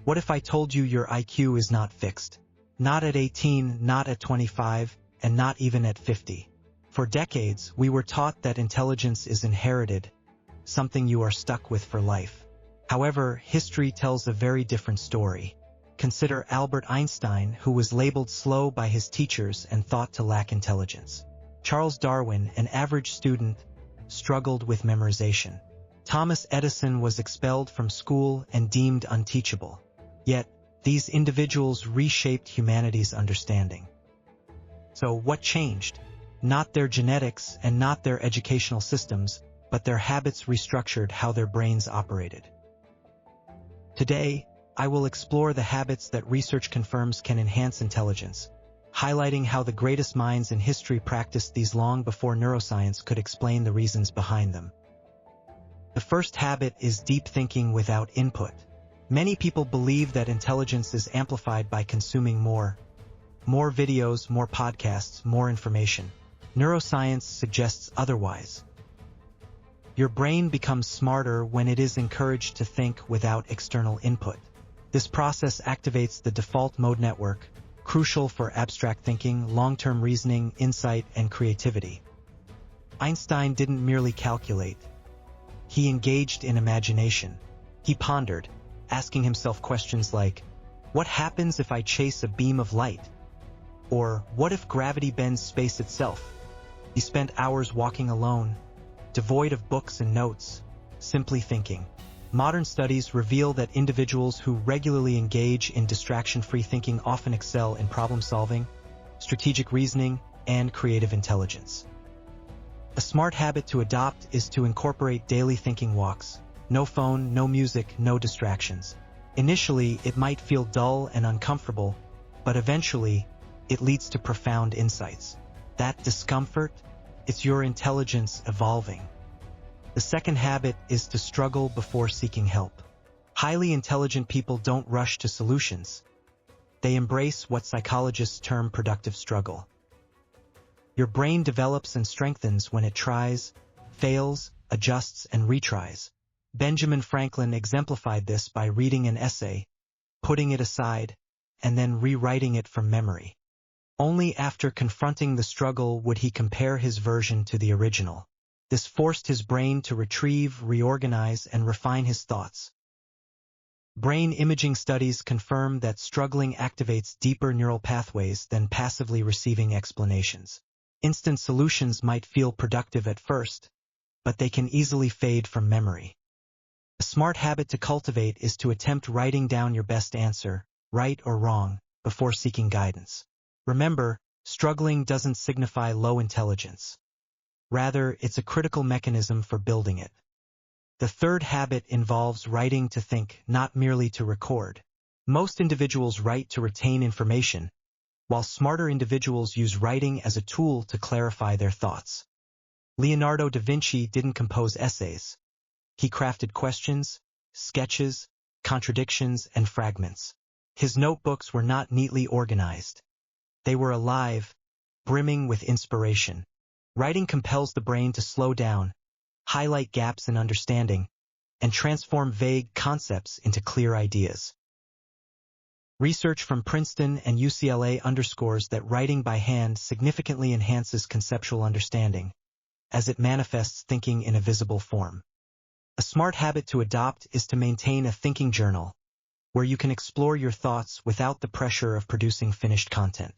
What if I told you your IQ is not fixed? Not at 18, not at 25, and not even at 50. For decades, we were taught that intelligence is inherited, something you are stuck with for life. However, history tells a very different story. Consider Albert Einstein, who was labeled slow by his teachers and thought to lack intelligence. Charles Darwin, an average student, struggled with memorization. Thomas Edison was expelled from school and deemed unteachable. Yet, these individuals reshaped humanity's understanding. So what changed? Not their genetics and not their educational systems, but their habits restructured how their brains operated. Today, I will explore the habits that research confirms can enhance intelligence, highlighting how the greatest minds in history practiced these long before neuroscience could explain the reasons behind them. The first habit is deep thinking without input. Many people believe that intelligence is amplified by consuming more videos, more podcasts, more information. Neuroscience suggests otherwise. Your brain becomes smarter when it is encouraged to think without external input. This process activates the default mode network, crucial for abstract thinking, long-term reasoning, insight, and creativity. Einstein didn't merely calculate. He engaged in imagination. He pondered, asking himself questions like, what happens if I chase a beam of light? Or what if gravity bends space itself? He spent hours walking alone, devoid of books and notes, simply thinking. Modern studies reveal that individuals who regularly engage in distraction-free thinking often excel in problem-solving, strategic reasoning, and creative intelligence. A smart habit to adopt is to incorporate daily thinking walks. No phone, no music, no distractions. Initially, it might feel dull and uncomfortable, but eventually, it leads to profound insights. That discomfort, it's your intelligence evolving. The second habit is to struggle before seeking help. Highly intelligent people don't rush to solutions. They embrace what psychologists term productive struggle. Your brain develops and strengthens when it tries, fails, adjusts, and retries. Benjamin Franklin exemplified this by reading an essay, putting it aside, and then rewriting it from memory. Only after confronting the struggle would he compare his version to the original. This forced his brain to retrieve, reorganize, and refine his thoughts. Brain imaging studies confirm that struggling activates deeper neural pathways than passively receiving explanations. Instant solutions might feel productive at first, but they can easily fade from memory. A smart habit to cultivate is to attempt writing down your best answer, right or wrong, before seeking guidance. Remember, struggling doesn't signify low intelligence. Rather, it's a critical mechanism for building it. The third habit involves writing to think, not merely to record. Most individuals write to retain information, while smarter individuals use writing as a tool to clarify their thoughts. Leonardo da Vinci didn't compose essays. He crafted questions, sketches, contradictions, and fragments. His notebooks were not neatly organized. They were alive, brimming with inspiration. Writing compels the brain to slow down, highlight gaps in understanding, and transform vague concepts into clear ideas. Research from Princeton and UCLA underscores that writing by hand significantly enhances conceptual understanding, as it manifests thinking in a visible form. A smart habit to adopt is to maintain a thinking journal, where you can explore your thoughts without the pressure of producing finished content.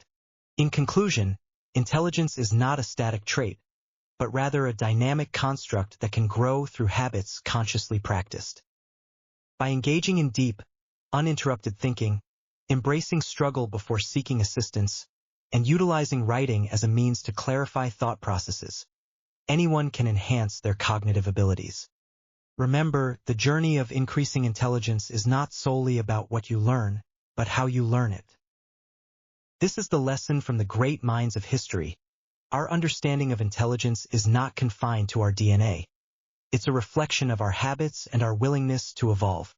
In conclusion, intelligence is not a static trait, but rather a dynamic construct that can grow through habits consciously practiced. By engaging in deep, uninterrupted thinking, embracing struggle before seeking assistance, and utilizing writing as a means to clarify thought processes, anyone can enhance their cognitive abilities. Remember, the journey of increasing intelligence is not solely about what you learn, but how you learn it. This is the lesson from the great minds of history. Our understanding of intelligence is not confined to our DNA. It's a reflection of our habits and our willingness to evolve.